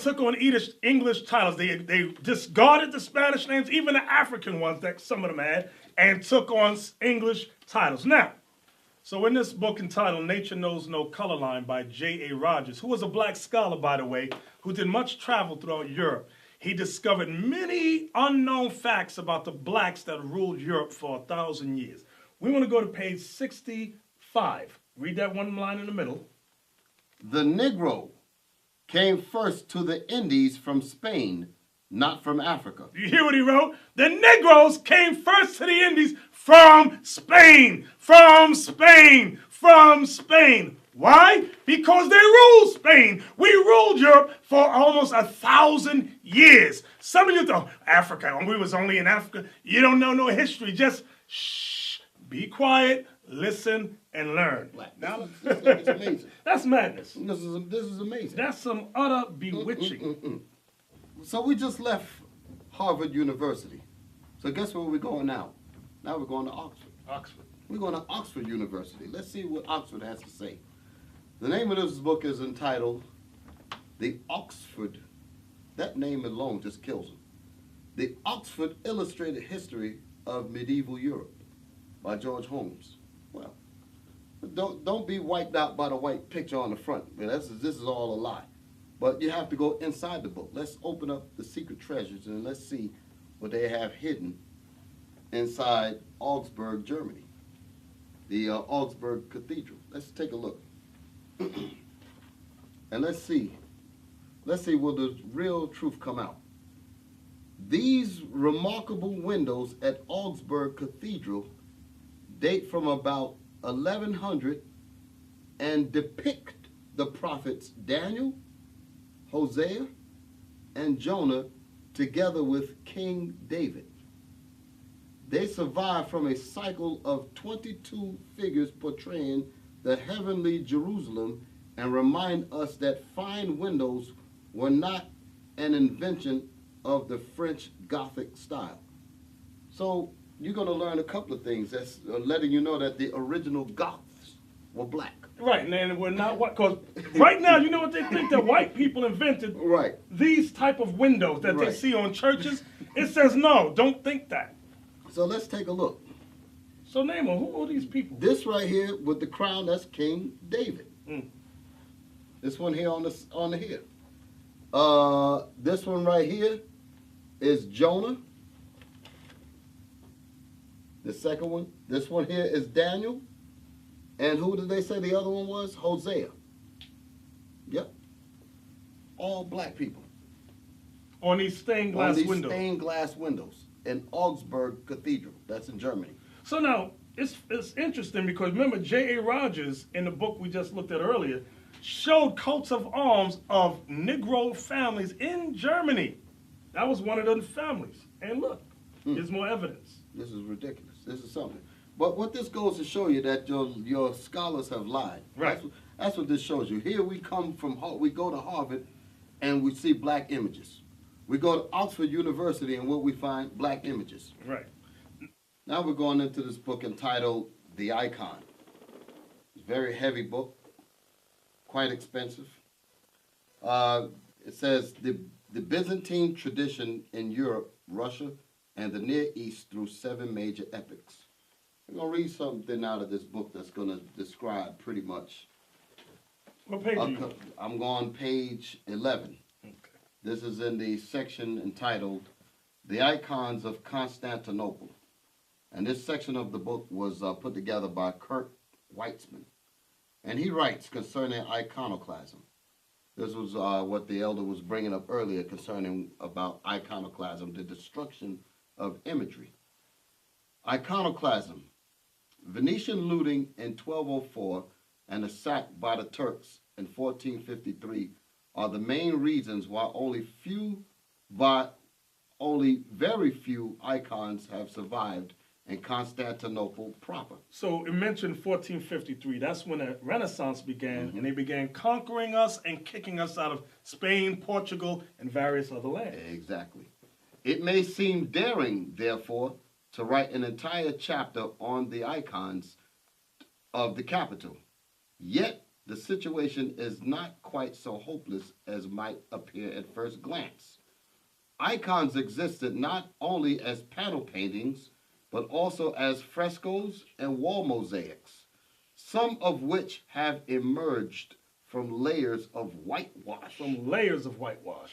took on English titles. They discarded the Spanish names, even the African ones that some of them had, and took on English titles. Now, so in this book entitled Nature Knows No Color Line by J.A. Rogers, who was a black scholar, by the way, who did much travel throughout Europe, he discovered many unknown facts about the blacks that ruled Europe for 1,000 years. We want to go to page 65. Read that one line in the middle. The Negro came first to the Indies from Spain, not from Africa. You hear what he wrote? The Negroes came first to the Indies from Spain, from Spain, from Spain. Why? Because they ruled Spain. We ruled Europe for almost 1,000 years. Some of you thought, Africa, we was only in Africa. You don't know no history. Just shh, be quiet, listen, and learn. Now, it's amazing. That's madness. This is amazing. That's some utter bewitching. So we just left Harvard University. So guess where we're going now? Now we're going to Oxford. Oxford. We're going to Oxford University. Let's see what Oxford has to say. The name of this book is entitled The Oxford. That name alone just kills him. The Oxford Illustrated History of Medieval Europe by George Holmes. Well, don't be wiped out by the white picture on the front. This is all a lie. But you have to go inside the book. Let's open up the secret treasures and let's see what they have hidden inside Augsburg, Germany. The Augsburg Cathedral. Let's take a look. And let's see will the real truth come out. These remarkable windows at Augsburg Cathedral date from about 1100 and depict the prophets Daniel, Hosea, and Jonah together with King David. They survive from a cycle of 22 figures portraying the heavenly Jerusalem and remind us that fine windows were not an invention of the French Gothic style. So you're going to learn a couple of things that's letting you know that the original Goths were black. Right, and we're not white, because right now, you know what they think? That white people invented right. These type of windows that they see on churches. It says, no, don't think that. So let's take a look. So name them, who are these people? This right here with the crown, that's King David. This one here on the here. This one right here is Jonah. The second one. This one here is Daniel. And who did they say the other one was? Hosea. Yep. All black people. On these stained glass windows. Stained glass windows in Augsburg Cathedral. That's in Germany. So now, it's interesting because remember J.A. Rogers in the book we just looked at earlier showed coats of arms of Negro families in Germany. That was one of those families. And look, there's more evidence. This is ridiculous. This is something. But what this goes to show you that your scholars have lied. Right. That's what this shows you. Here we come we go to Harvard and we see black images. We go to Oxford University and what we find, black images. Right. Now we're going into this book entitled The Icon. It's a very heavy book, quite expensive. It says the Byzantine tradition in Europe, Russia, and the Near East through 7 major epochs. I'm going to read something out of this book that's going to describe pretty much. What page are you? I'm going page 11. Okay. This is in the section entitled The Icons of Constantinople. And this section of the book was put together by Kurt Weitzman. And he writes concerning iconoclasm. This was what the elder was bringing up earlier concerning about iconoclasm, the destruction of imagery. Iconoclasm. Venetian looting in 1204 and the sack by the Turks in 1453 are the main reasons why only very few icons have survived in Constantinople proper. So it mentioned 1453. That's when the Renaissance began, and they began conquering us and kicking us out of Spain, Portugal, and various other lands. Exactly. It may seem daring, therefore, to write an entire chapter on the icons of the capital. Yet, the situation is not quite so hopeless as might appear at first glance. Icons existed not only as panel paintings, but also as frescoes and wall mosaics, some of which have emerged from layers of whitewash. From layers of whitewash.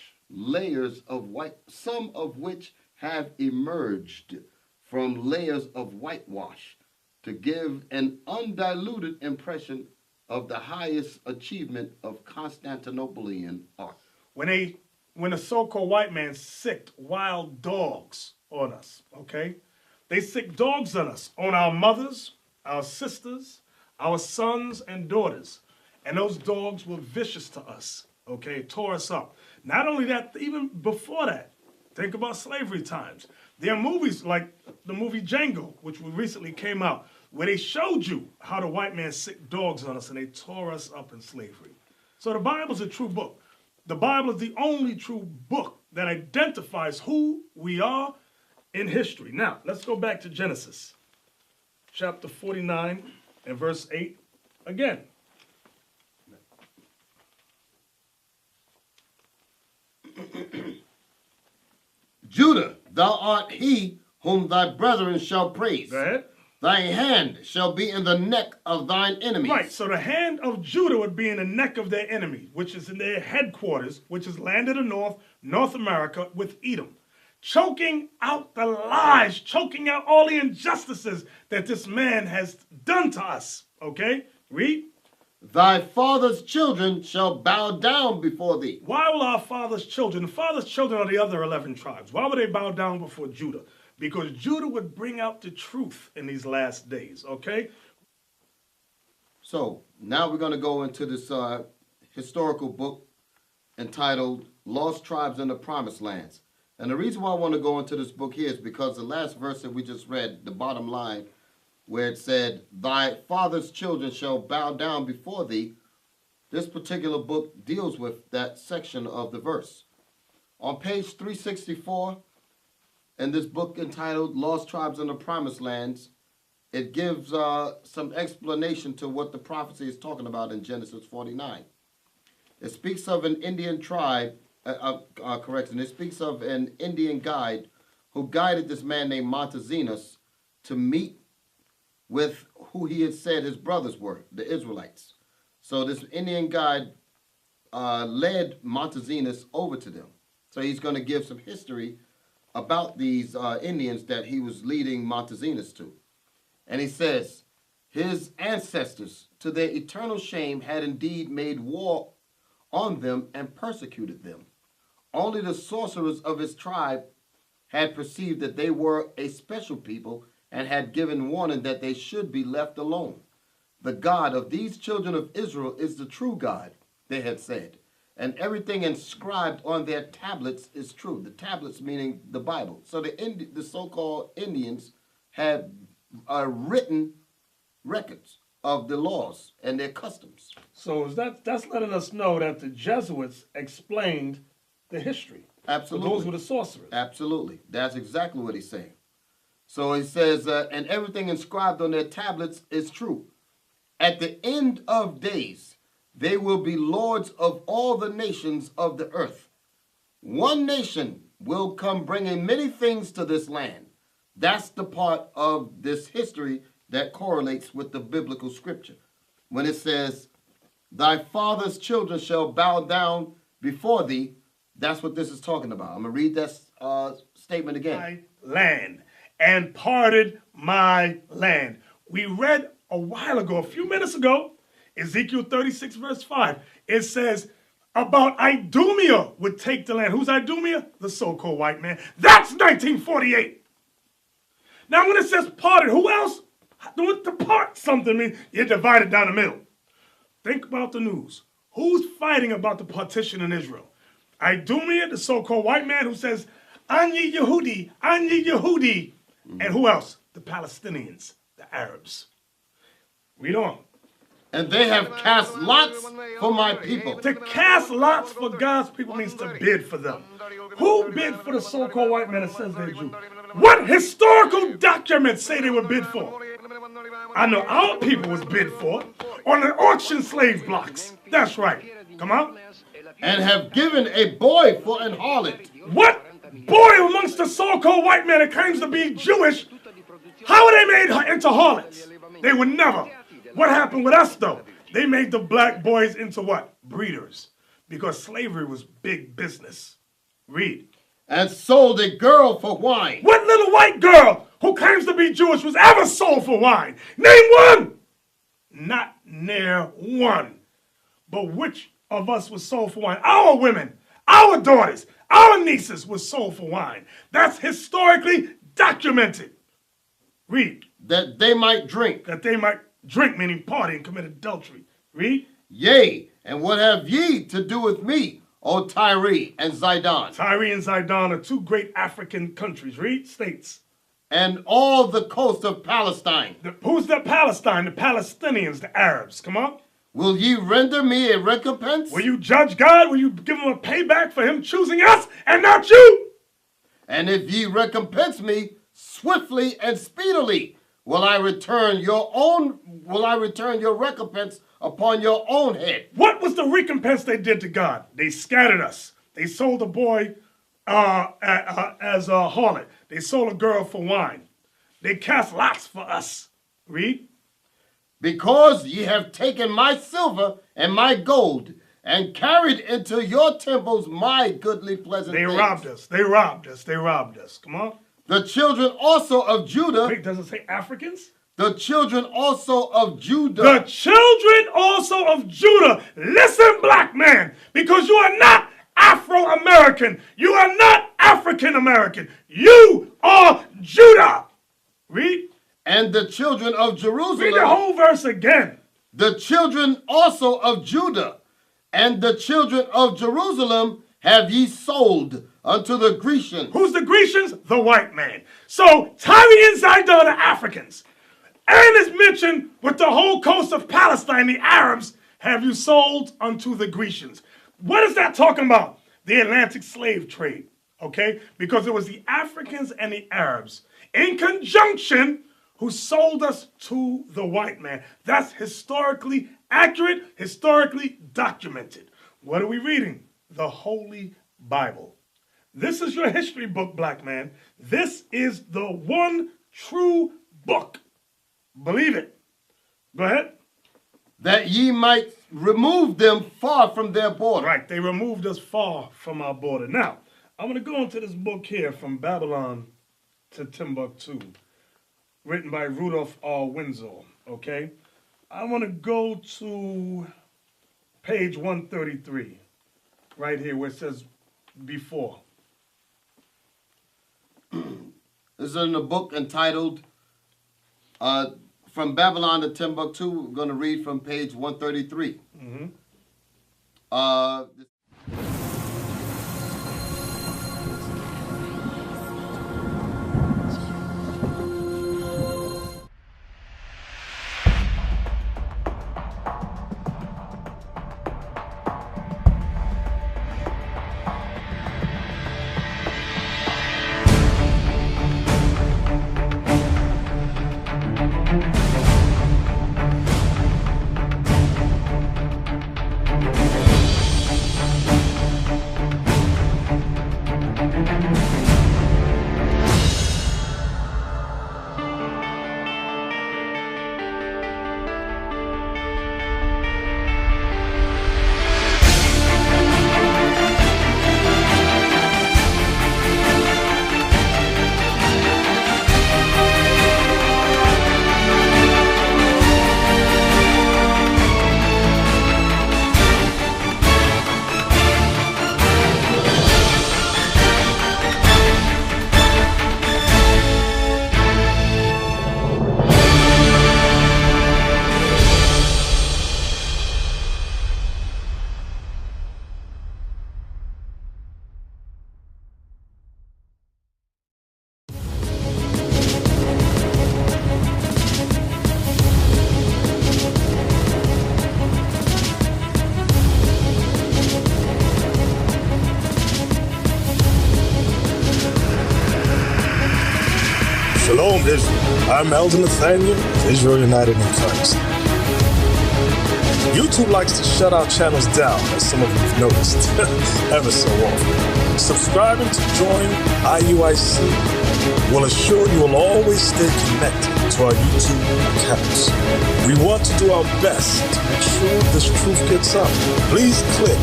Some of which have emerged from layers of whitewash to give an undiluted impression of the highest achievement of Constantinopolitan art. When the so-called white man sicked wild dogs on us, okay? They sicked dogs on us, on our mothers, our sisters, our sons and daughters. And those dogs were vicious to us, okay? Tore us up. Not only that, even before that, think about slavery times. There are movies like the movie Django, which recently came out, where they showed you how the white man sicked dogs on us and they tore us up in slavery. So the Bible's a true book. The Bible is the only true book that identifies who we are in history. Now, let's go back to Genesis, chapter 49 and verse 8 again. Judah, thou art he whom thy brethren shall praise. Go ahead. Thy hand shall be in the neck of thine enemies. Right, so the hand of Judah would be in the neck of their enemy, which is in their headquarters, which is land of the north, North America, with Edom. Choking out the lies, choking out all the injustices that this man has done to us. Okay? Read. Thy father's children shall bow down before thee. Why will our father's children, the father's children are the other 11 tribes, why would they bow down before Judah? Because Judah would bring out the truth in these last days, okay? So, now we're going to go into this historical book entitled Lost Tribes in the Promised Lands. And the reason why I want to go into this book here is because the last verse that we just read, the bottom line, where it said, thy father's children shall bow down before thee, this particular book deals with that section of the verse. On page 364, in this book entitled Lost Tribes in the Promised Lands, it gives some explanation to what the prophecy is talking about in Genesis 49. It speaks of an Indian tribe, it speaks of an Indian guide who guided this man named Montezinus to meet with who he had said his brothers were, the Israelites. So this Indian guide led Montezinus over to them. So he's going to give some history about these Indians that he was leading Montezinus to. And he says, his ancestors, to their eternal shame, had indeed made war on them and persecuted them. Only the sorcerers of his tribe had perceived that they were a special people and had given warning that they should be left alone. The God of these children of Israel is the true God, they had said, and everything inscribed on their tablets is true. The tablets meaning the Bible. So the so-called Indians had written records of the laws and their customs. So that's letting us know that the Jesuits explained the history. Absolutely. So those were the sorcerers. Absolutely. That's exactly what he's saying. So he says, and everything inscribed on their tablets is true. At the end of days, they will be lords of all the nations of the earth. One nation will come bringing many things to this land. That's the part of this history that correlates with the biblical scripture. When it says, thy father's children shall bow down before thee, that's what this is talking about. I'm going to read that statement again. My land, and parted my land. We read a while ago, a few minutes ago, Ezekiel 36 verse 5. It says about Idumea would take the land. Who's Idumea? The so-called white man. That's 1948. Now when it says parted, who else? To part something means you're divided down the middle. Think about the news. Who's fighting about the partition in Israel? Idumea, the so-called white man who says, Ani Yehudi, Ani Yehudi. And who else? The Palestinians, the Arabs. Read on. And they have cast lots for my people. To cast lots for God's people means to bid for them. Who bid for the so-called white man that says they're Jew? What historical documents say they were bid for? I know our people was bid for. on the auction slave blocks. That's right. Come on. And have given a boy for an harlot. What boy amongst the so-called white man that claims to be Jewish, how are they made into harlots? They would never. What happened with us, though? They made the black boys into what? Breeders. Because slavery was big business. Read. And sold a girl for wine. What little white girl who claims to be Jewish was ever sold for wine? Name one. Not near one. But which of us was sold for wine? Our women, our daughters, our nieces were sold for wine. That's historically documented. Read. That they might drink. That they might drink, meaning party and commit adultery. Read. Yea, and what have ye to do with me, O Tyre and Zidon? Tyre and Zidon are two great African countries. Read. States. And all the coast of Palestine. Who's the Palestine? The Palestinians, the Arabs. Come on. Will ye render me a recompense? Will you judge God? Will you give him a payback for him choosing us and not you? And if ye recompense me swiftly and speedily, will I return your recompense upon your own head. What was the recompense they did to God? They scattered us. They sold a boy as a harlot. They sold a girl for wine. They cast lots for us. Read. Because ye have taken my silver and my gold, and carried into your temples my goodly pleasant things. They robbed us. They robbed us. They robbed us. Come on. The children also of Judah. Wait, does it say Africans? The children also of Judah. The children also of Judah. Listen, black man, because you are not Afro-American. You are not African-American. You are Judah. Read. And the children of Jerusalem. Read the whole verse again. The children also of Judah and the children of Jerusalem have ye sold unto the Grecians. Who's the Grecians? The white man. So Tyre and Zidon are Africans. And it's mentioned with the whole coast of Palestine, the Arabs have you sold unto the Grecians. What is that talking about? The Atlantic slave trade, okay? Because it was the Africans and the Arabs in conjunction who sold us to the white man. That's historically accurate, historically documented. What are we reading? The Holy Bible. This is your history book, black man. This is the one true book. Believe it. Go ahead. That ye might remove them far from their border. Right, they removed us far from our border. Now, I'm going to go into this book here, From Babylon to Timbuktu, written by Rudolph R. Windsor, okay? I want to go to page 133, right here where it says before. This is in a book entitled From Babylon to Timbuktu. We're going to read from page 133. Shalom, Israel. I'm Elder Nathaniel, Israel United in Christ. YouTube likes to shut our channels down, as some of you have noticed, ever so often. Subscribing to join IUIC will assure you will always stay connected to our YouTube accounts. We want to do our best to make sure this truth gets out. Please click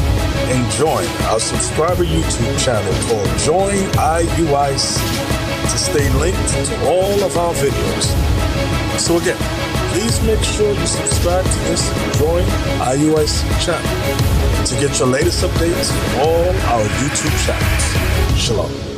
and join our subscriber YouTube channel called Join IUIC to stay linked to all of our videos. So again, please make sure you subscribe to this Join IUIC channel to get your latest updates from all our YouTube channels. Shalom.